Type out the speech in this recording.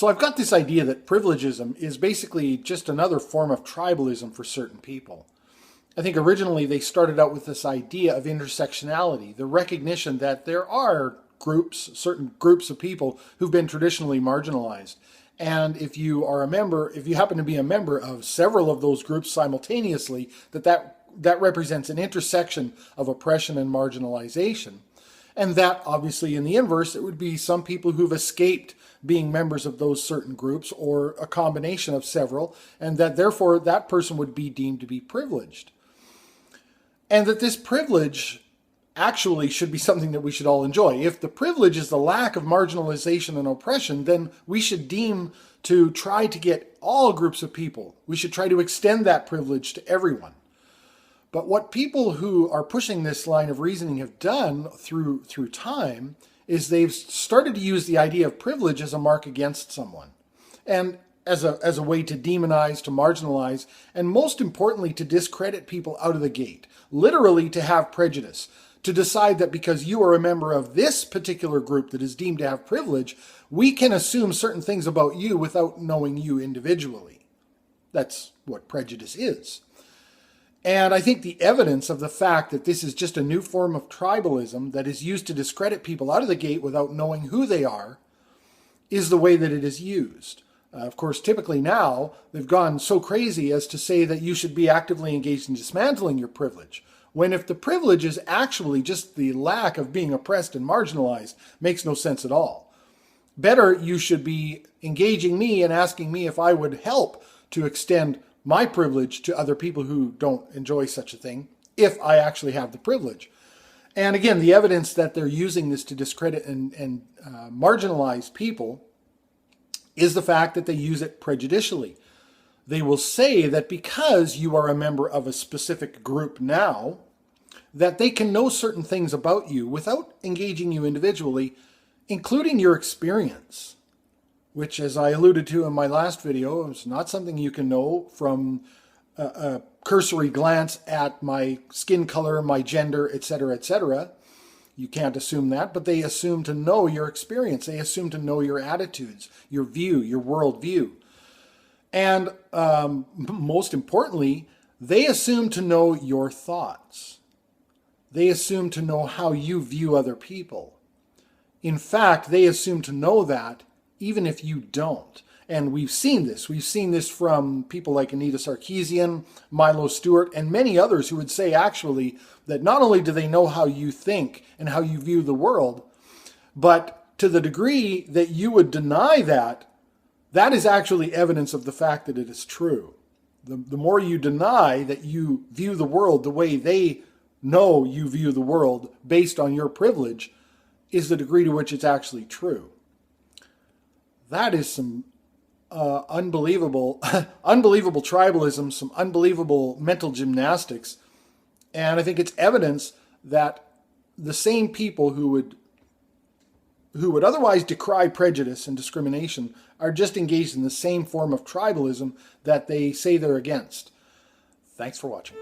So I've got this idea that privilegism is basically just another form of tribalism for certain people. I think originally they started out with this idea of intersectionality, the recognition that there are groups, certain groups of people who've been traditionally marginalized. And if you are a member, if you happen to be a member of several of those groups simultaneously, that represents an intersection of oppression and marginalization. And that obviously in the inverse, it would be some people who've escaped being members of those certain groups or a combination of several, and that therefore that person would be deemed to be privileged. And that this privilege actually should be something that we should all enjoy. If the privilege is the lack of marginalization and oppression, then we should deem to try to get all groups of people. We should try to extend that privilege to everyone. But what people who are pushing this line of reasoning have done through time is they've started to use the idea of privilege as a mark against someone, and as a way to demonize, to marginalize, and most importantly, to discredit people out of the gate. Literally to have prejudice, to decide that because you are a member of this particular group that is deemed to have privilege, we can assume certain things about you without knowing you individually. That's what prejudice is. And I think the evidence of the fact that this is just a new form of tribalism that is used to discredit people out of the gate without knowing who they are is the way that it is used. Of course, typically now, they've gone so crazy as to say that you should be actively engaged in dismantling your privilege, when if the privilege is actually just the lack of being oppressed and marginalized, makes no sense at all. Better, you should be engaging me and asking me if I would help to extend my privilege to other people who don't enjoy such a thing, if I actually have the privilege. And again, the evidence that they're using this to discredit and marginalize people is the fact that they use it prejudicially. They will say that because you are a member of a specific group now, that they can know certain things about you without engaging you individually, including your experience, which, as I alluded to in my last video, is not something you can know from a cursory glance at my skin color, my gender, etc., etc. You can't assume that, but they assume to know your experience. They assume to know your attitudes, your view, your worldview. And most importantly, they assume to know your thoughts. They assume to know how you view other people. In fact, they assume to know that even if you don't. And we've seen this. We've seen this from people like Anita Sarkeesian, Milo Stewart, and many others who would say actually that not only do they know how you think and how you view the world, but to the degree that you would deny that, that is actually evidence of the fact that it is true. The more you deny that you view the world the way they know you view the world based on your privilege, is the degree to which it's actually true. That is some unbelievable tribalism, some unbelievable mental gymnastics. And I think it's evidence that the same people who would otherwise decry prejudice and discrimination are just engaged in the same form of tribalism that they say they're against. Thanks for watching.